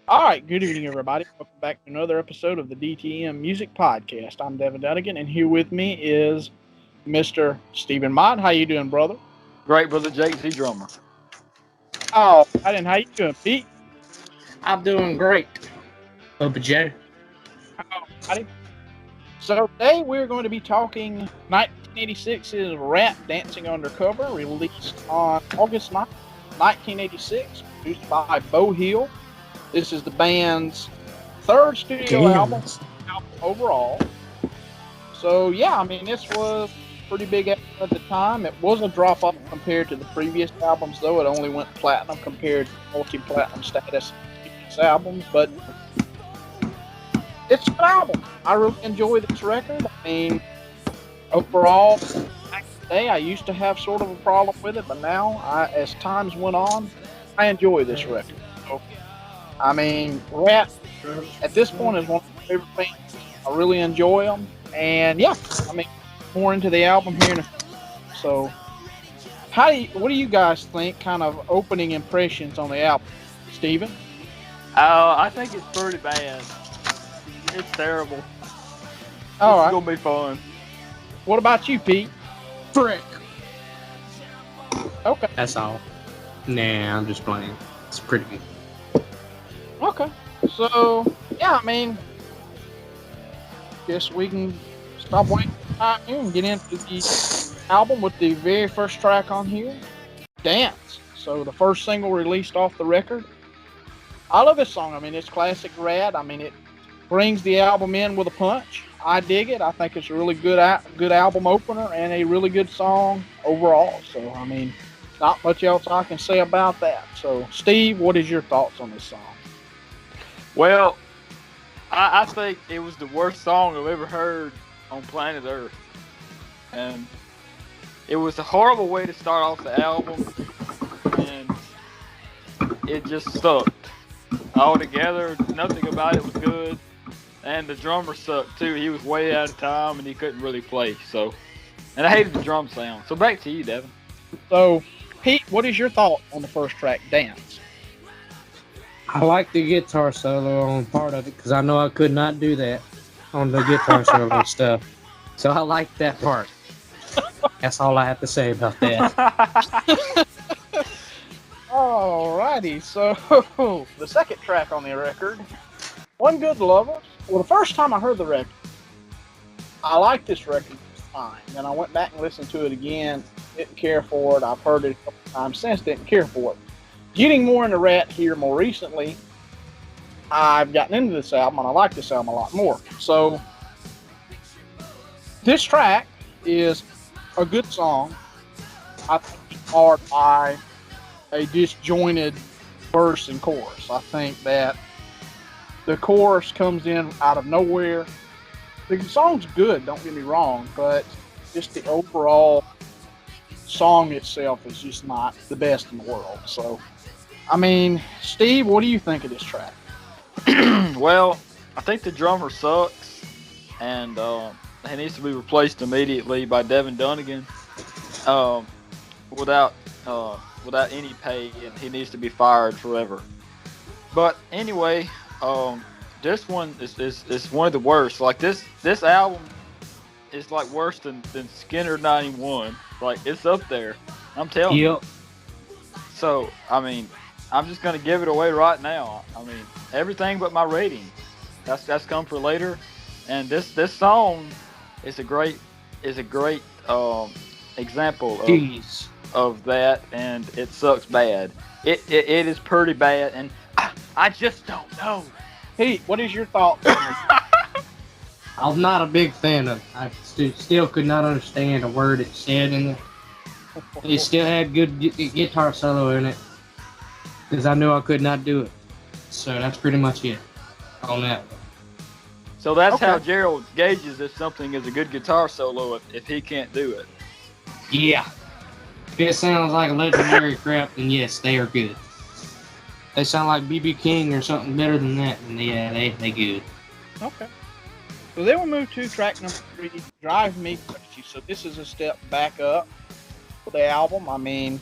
All right, good evening, everybody. Welcome back to another episode of the DTM Music Podcast. I'm Devin Dunnigan, and here with me is Mr. Stephen Mott. How you doing, brother? Great brother Jake Z drummer. Oh, I didn't. How you doing, Pete? I'm doing great. Bubba J. Oh, buddy. So today we're going to be talking 1986's Ratt Dancing Undercover, released on August 9th, 1986, produced by Bo Hill. This is the band's third studio album overall. So yeah, I mean this was pretty big album at the time. It was a drop off compared to the previous albums, though. It only went platinum compared to multi-platinum status previous albums, but it's an album. I really enjoy this record. I mean, overall, back in the day, I used to have sort of a problem with it, but now, as times went on, I enjoy this record. So, I mean, Ratt, at this point, is one of my favorite bands. I really enjoy them. And yeah, I mean, more into the album here in a few. So, what do you guys think, kind of opening impressions on the album? Steven? I think it's pretty bad. It's terrible. All right. It's gonna be fun. What about you, Pete? Frick. Okay. That's all. Nah, I'm just playing. It's pretty good. Okay. So, yeah, I mean, guess we can stop wasting time here and get into the album with the very first track on here, Dance. So, the first single released off the record. I love this song. I mean, it's classic Ratt. I mean, it brings the album in with a punch. I dig it. I think it's a really good album opener and a really good song overall. So, I mean, not much else I can say about that. So, Steve, what is your thoughts on this song? Well, I think it was the worst song I've ever heard on planet Earth. And it was a horrible way to start off the album. And it just sucked. Altogether, nothing about it was good. And the drummer sucked too. He was way out of time and he couldn't really play. So, and I hated the drum sound. So back to you, Devin. So, Pete, what is your thought on the first track, Dance? I like the guitar solo on part of it because I know I could not do that on the guitar solo stuff. So I like that part. That's all I have to say about that. Alrighty, so the second track on the record, One Good Lover. Well, the first time I heard the record, I liked this record fine. Then I went back and listened to it again, didn't care for it. I've heard it a couple times since, didn't care for it. Getting more into Ratt here more recently, I've gotten into this album and I like this album a lot more. So, this track is a good song. I think it's hard by a disjointed verse and chorus. I think that the chorus comes in out of nowhere. The song's good, don't get me wrong, but just the overall song itself is just not the best in the world. So, I mean, Steve, what do you think of this track? Well, I think the drummer sucks. And he needs to be replaced immediately by Devin Dunnigan. Without any pay, and he needs to be fired forever. But anyway, this one is one of the worst. Like this album is like worse than Skinner 91. Like it's up there. I'm telling you. So I mean, I'm just gonna give it away right now. I mean, everything but my rating. That's come for later. And this song is a great example of that, and it sucks bad. It is pretty bad, and I just don't know. Pete, what is your thought? I'm not a big fan of it. I still could not understand a word it said in it. It still had good guitar solo in it because I knew I could not do it. So that's pretty much it on that one. So that's how Gerald gauges if something is a good guitar solo if he can't do it. Yeah. If it sounds like legendary crap, then yes, they are good. They sound like B.B. King or something better than that, and yeah, they good. Okay. So then we'll move to track number 3, Drive Me Crazy. So this is a step back up for the album. I mean,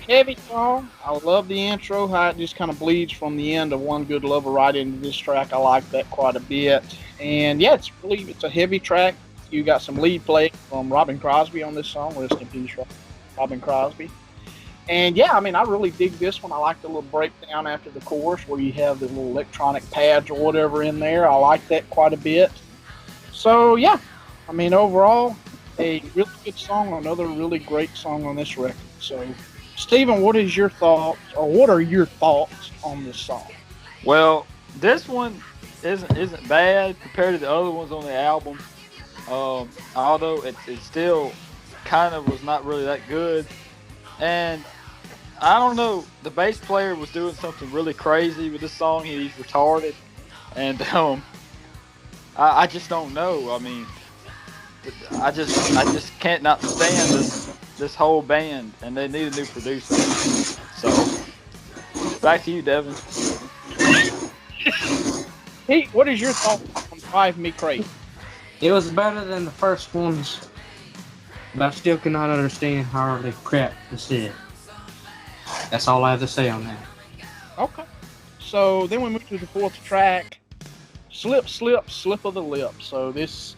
Heavy song. I love the intro, how it just kind of bleeds from the end of One Good Lover right into this track. I like that quite a bit. And yeah, it's a heavy track. You got some lead play from Robin Crosby on this song. Rest in peace, Robin Crosby. And yeah, I mean, I really dig this one. I like the little breakdown after the chorus where you have the little electronic pads or whatever in there. I like that quite a bit. So yeah, I mean, overall, a really good song. Another really great song on this record. So, Stephen, what is your thoughts, or what are your thoughts on this song? Well, this one isn't bad compared to the other ones on the album. Although it still kind of was not really that good. And I don't know, the bass player was doing something really crazy with this song. He's retarded, and I just don't know. I mean, I just can't not stand this whole band, and they need a new producer. So back to you, Devin. Pete, what is your thoughts on Drive Me Crazy? It was better than the first ones, but I still cannot understand how the crap this is. That's all I have to say on that. Okay. So then we move to the fourth track, Slip, Slip, Slip of the Lip. So this,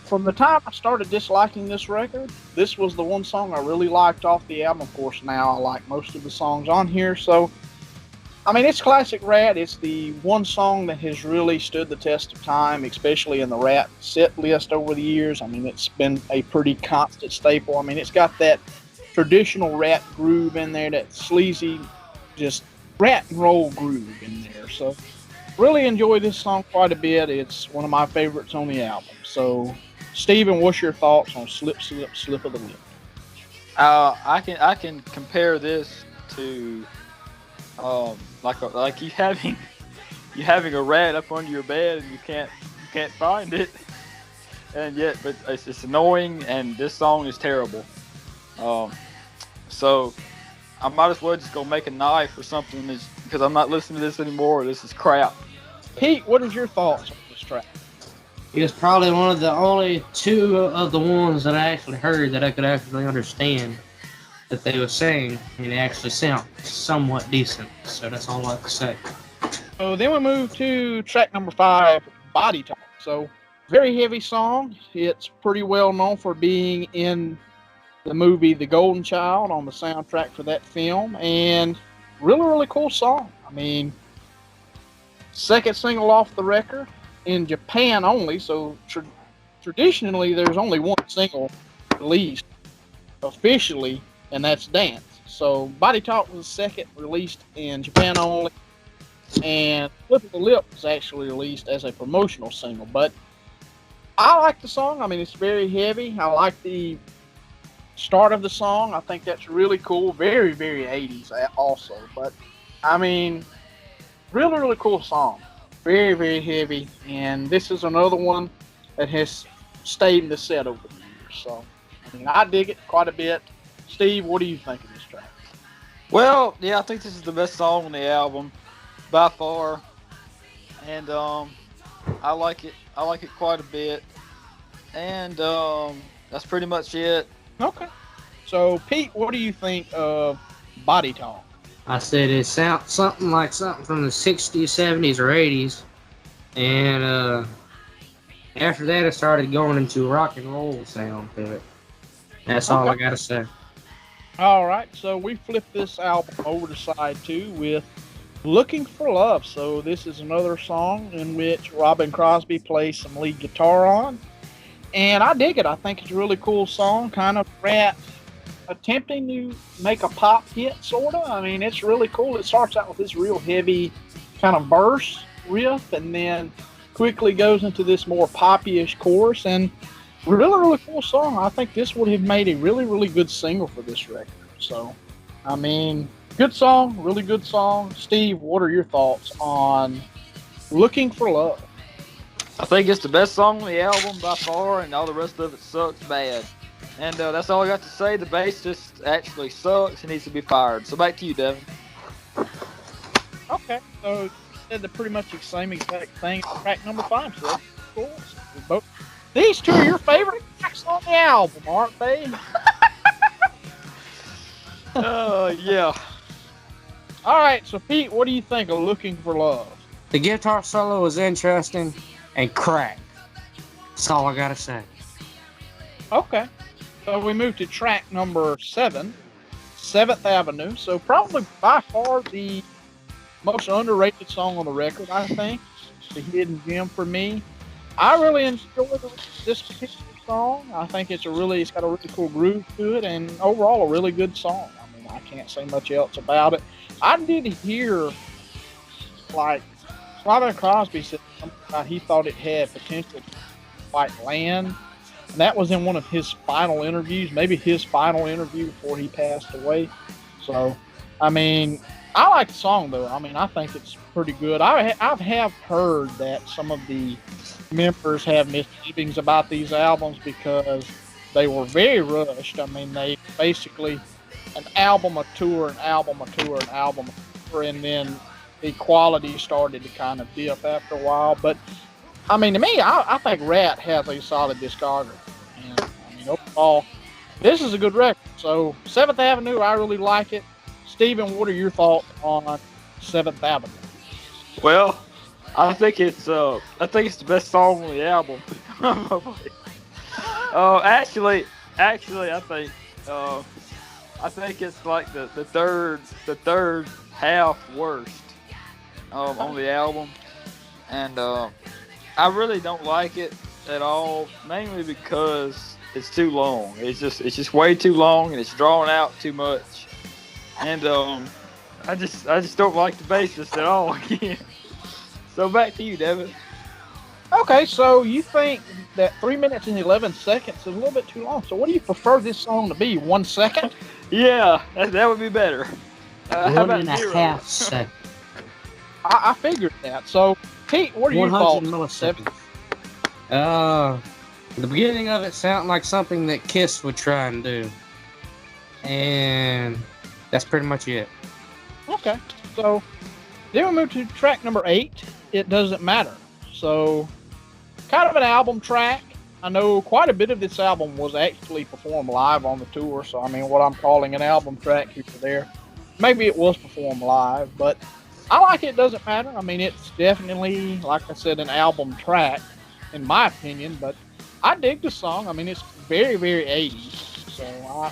from the time I started disliking this record, this was the one song I really liked off the album. Of course, now I like most of the songs on here. So, I mean, it's classic Ratt. It's the one song that has really stood the test of time, especially in the Ratt set list over the years. I mean, it's been a pretty constant staple. I mean, it's got that traditional Ratt groove in there, that sleazy, just Ratt and roll groove in there. So, really enjoy this song quite a bit. It's one of my favorites on the album. So, Steven, what's your thoughts on Slip, Slip, Slip of the Lip? I can compare this to like you having a rat up under your bed and you can't find it, and yet but it's annoying, and this song is terrible. So I might as well just go make a knife or something because I'm not listening to this anymore. This is crap. Pete, what is your thoughts on this track? It was probably one of the only two of the ones that I actually heard that I could actually understand that they were saying, and it actually sound somewhat decent. So that's all I have to say. So then we move to track number 5, Body Talk. So very heavy song. It's pretty well known for being in the movie The Golden Child on the soundtrack for that film, and really, really cool song. I mean, second single off the record in Japan only, so traditionally there's only one single released officially, and that's Dance. So Body Talk was second, released in Japan only, and Flip of the Lip was actually released as a promotional single. But I like the song. I mean, it's very heavy. I like the start of the song. I think that's really cool. Very, very 80s also. But, I mean, really, really cool song. Very, very heavy. And this is another one that has stayed in the set over the years. So, I mean, I dig it quite a bit. Steve, what do you think of this track? Well, yeah, I think this is the best song on the album by far, and I like it. I like it quite a bit, and that's pretty much it. Okay. So, Pete, what do you think of Body Talk? I said it sounds something like something from the 60s, 70s, or 80s, and after that it started going into rock and roll sound to it. That's all I gotta say. All right, so we flipped this album over to side 2 with Looking for Love. So this is another song in which Robin Crosby plays some lead guitar on. And I dig it. I think it's a really cool song, kind of Ratt attempting to make a pop hit, sort of. I mean, it's really cool. It starts out with this real heavy kind of verse riff, and then quickly goes into this more poppy-ish chorus, and really, really cool song. I think this would have made a really, really good single for this record. So, I mean, good song, really good song. Steve, what are your thoughts on Looking for Love? I think it's the best song on the album by far, and all the rest of it sucks bad. And that's all I got to say. The bass just actually sucks. He needs to be fired. So back to you, Devin. Okay, so you said the pretty much the same exact thing. Track number 5. So that's cool. So these two are your favorite tracks on the album, aren't they? Yeah. All right, so Pete, what do you think of Looking for Love? The guitar solo was interesting and crack. That's all I gotta say. Okay. So we move to track number 7, Seventh Avenue. So probably by far the most underrated song on the record, I think. The hidden gem for me. I really enjoy this particular song. I think it's got a really cool groove to it, and overall a really good song. I mean, I can't say much else about it. I did hear like Robin Crosby said something about he thought it had potential to like land. And that was in one of his final interviews, maybe his final interview before he passed away. So, I mean, I like the song though. I mean, I think it's pretty good. I've heard that some of the members have misgivings about these albums because they were very rushed. I mean, they basically an album a tour, an album a tour, an album a tour, and then the quality started to kind of dip after a while. But I mean, to me, I think Ratt has a solid discography, and I mean, overall, this is a good record. So Seventh Avenue, I really like it. Steven, what are your thoughts on Seventh Avenue? Well, I think it's the best song on the album. Actually, uh, I think it's like the third half worst on the album, and I really don't like it at all. Mainly because it's too long. It's just way too long, and it's drawn out too much. And I just don't like the bassist at all. Again. So back to you, Devin. Okay, so you think that 3 minutes and 11 seconds is a little bit too long. So what do you prefer this song to be? 1 second? Yeah, that would be better. How One about and a zero? half seconds. I figured that. So, Pete, what are your 100 thoughts? milliseconds. The beginning of it sounded like something that Kiss would try and do. And that's pretty much it. Okay, so then we move to track number 8, It Doesn't Matter. So, kind of an album track. I know quite a bit of this album was actually performed live on the tour. So, I mean, what I'm calling an album track here or there. Maybe it was performed live, but I like It Doesn't Matter. I mean, it's definitely, like I said, an album track, in my opinion, but I dig the song. I mean, it's very, very 80s. So,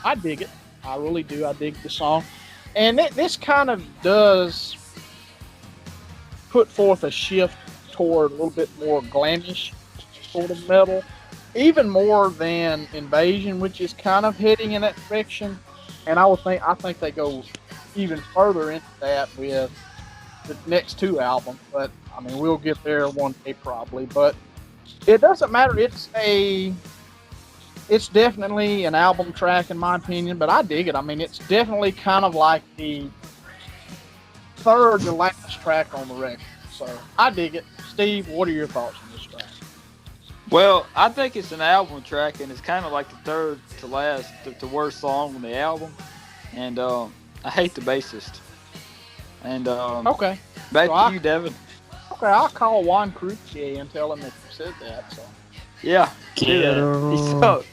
I dig it. I really do. I dig the song. And this kind of does put forth a shift toward a little bit more glamish sort of metal, even more than Invasion, which is kind of heading in that direction. And I think they go even further into that with the next 2 albums. But I mean, we'll get there one day probably. But It Doesn't Matter. It's definitely an album track in my opinion, but I dig it. I mean, it's definitely kind of like the third to last track on the record. So I dig it. Steve, what are your thoughts on this track? Well, I think it's an album track, and it's kind of like the third to last, the worst song on the album. And I hate the bassist. And Okay. back So to you, Devin. Okay, I'll call Juan Crucier and tell him that you said that. So. Yeah, do that. He sucks.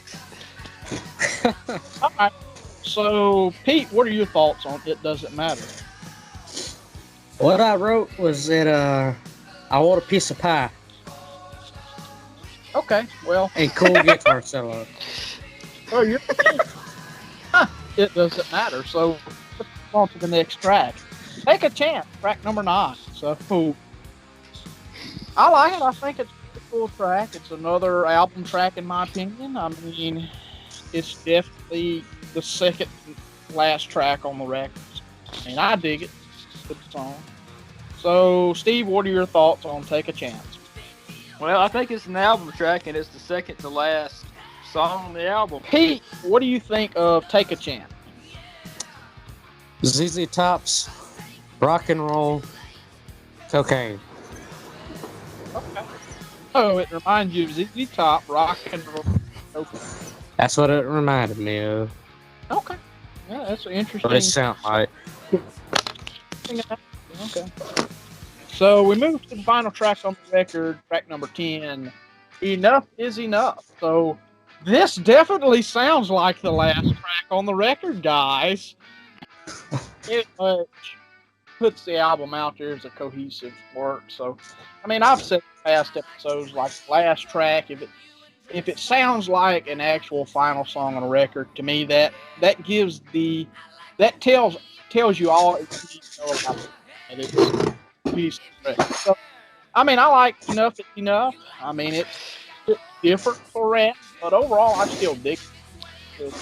All right. So, Pete, what are your thoughts on It Doesn't Matter? What I wrote was that I want a piece of pie Okay, well, and cool guitar solo. so you're It Doesn't Matter. So, let's move on to the next track. Take a Chance, track number 9. So, I like it. I think it's a pretty cool track. It's another album track, in my opinion. I mean, it's definitely the second last track on the record. I mean, I dig it. Good song. So, Steve, what are your thoughts on Take a Chance? Well, I think it's an album track, and it's the second to last song on the album. Pete, what do you think of Take a Chance? ZZ Top's rock and roll cocaine. Okay. Oh, it reminds you of ZZ Top, rock and roll. Okay. That's what it reminded me of. Okay. Yeah, that's interesting. What it sound like. Okay. So we move to the final track on the record, track number 10. Enough is Enough. So This definitely sounds like the last track on the record, guys. It puts the album out there as a cohesive work. So, I mean, I've said in past episodes, like the last track, if it sounds like an actual final song on a record, to me that gives that tells you all you need to know about it. And it's a cohesive record. So, I mean, I like Enough is Enough. I mean, it's different for Ratt, but overall, I still dig it.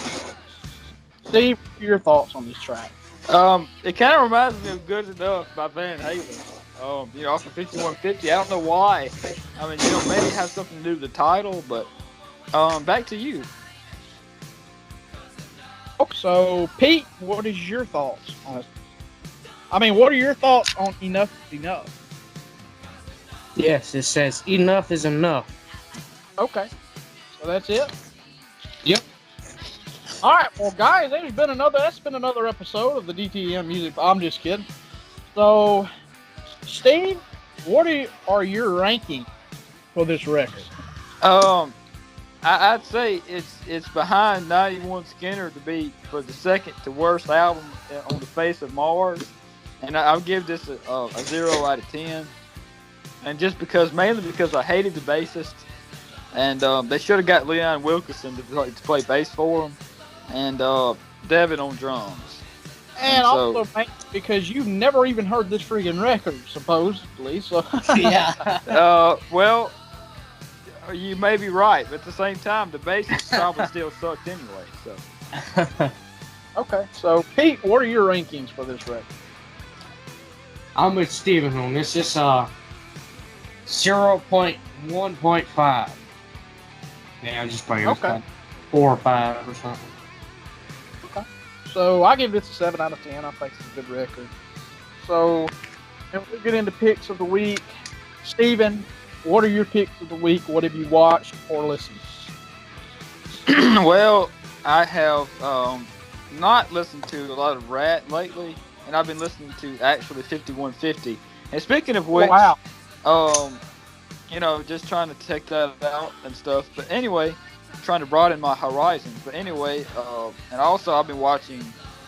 Steve, what are your thoughts on this track? It kind of reminds me of "Good Enough" by Van Halen. Off of 5150. I don't know why. I mean, maybe it has something to do with the title, but back to you. So, Pete, what is your thoughts on it? I mean, what are your thoughts on Enough is Enough? Yes, it says enough is enough. Okay, so that's it. Yep. All right, well, guys, that's been another episode of the DTM Music. I'm just kidding. So, Steve, what are your rankings for this record? I'd say it's behind 91 Skinner to be for the second to worst album on the face of Mars, and I'll give this a 0 out of 10. And mainly because I hated the bassist, and they should have got Leon Wilkeson to play bass for them, and Devin on drums. And also because you've never even heard this freaking record, supposedly. So Yeah. Well, you may be right, but at the same time, the bassist probably still sucked anyway. So. Okay, so Pete, what are your rankings for this record? I'm with Steven on this. It's 0.1.5. Yeah, I'm just probably Okay. 4 or 5 or something. Okay. So I give this a 7 out of 10. I think it's a good record. So, and we'll get into picks of the week. Steven, what are your picks of the week? What have you watched or listened? Well, I have not listened to a lot of Ratt lately, and I've been listening to actually 5150. And speaking of which, just trying to check that out and stuff. But anyway, trying to broaden my horizons. But anyway, and also I've been watching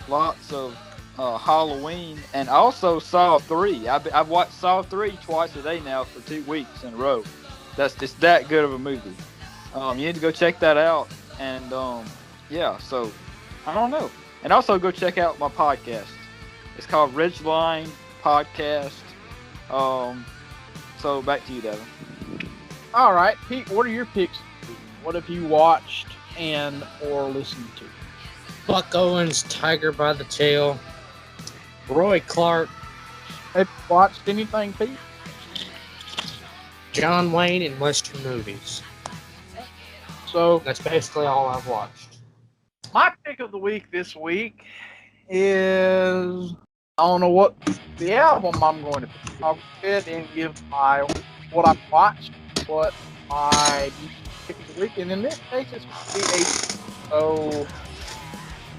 lots of Halloween and also Saw 3. I've watched Saw 3 twice a day now for 2 weeks in a row. It's that good of a movie. You need to go check that out. And yeah, so I don't know. And also go check out my podcast. It's called Ridgeline Podcast. So back to you, Devin. All right, Pete, what are your picks? What have you watched and or listened to? Buck Owens, Tiger by the Tail, Roy Clark. Have you watched anything, Pete? John Wayne, and Western movies. So that's basically all I've watched. My pick of the week this week is, I don't know what the album I'm going to pick. I'll go ahead and give what I've watched, what my pick of the week, and in this case it's going to be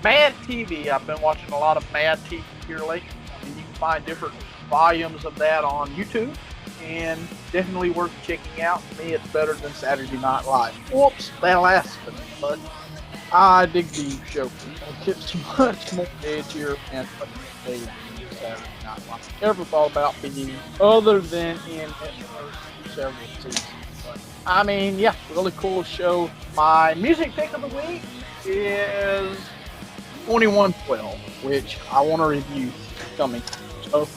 Mad TV. I've been watching a lot of Mad TV here lately. I mean, you can find different volumes of that on YouTube, and definitely worth checking out. To me, it's better than Saturday Night Live. Whoops, that last one, but I dig the show. It's much more edgier and Saturday Night Live. Never thought about being other than in several seasons. But, I mean, yeah, really cool show. My music pick of the week is 2112, which I want to review coming. So,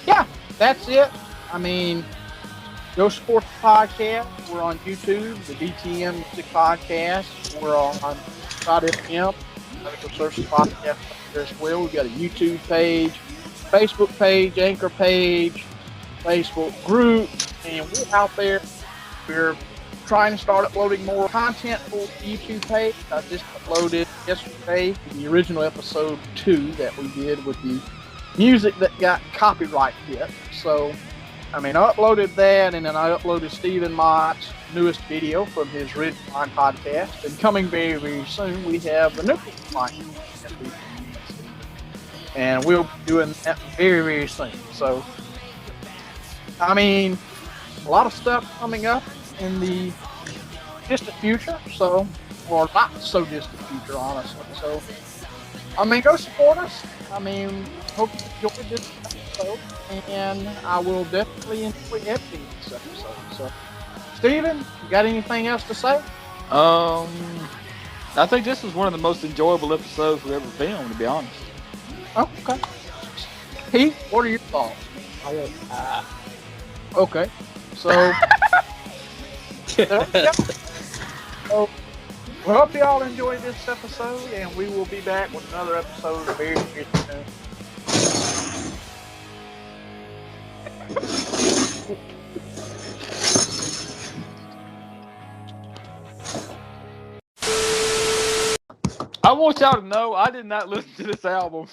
yeah, that's it. I mean, go support the podcast. We're on YouTube, the DTM Music Podcast. We're on .fm. Go search the podcast there as well. We've got a YouTube page, Facebook page, Anchor page, Facebook group, and we're out there. We're trying to start uploading more content for the YouTube page. I just uploaded yesterday the original episode 2 that we did with the music that got copyright hit. So, I mean, I uploaded that, and then I uploaded Stephen Mott's newest video from his Ridgeline podcast. And coming very, very soon, we have the Nuclear Line. And we'll be doing that very, very soon. So, I mean, a lot of stuff coming up in the distant future. So, or not so distant future, honestly. So, I mean, go support us. I mean, hope you enjoyed this episode, and I will definitely enjoy editing this episode. So, Steven, you got anything else to say? I think this was one of the most enjoyable episodes we've ever filmed, to be honest. Oh, okay. Pete, what are your thoughts? Okay. So, there we go. So, we hope you all enjoyed this episode, and we will be back with another episode very, very soon. I want y'all to know I did not listen to this album.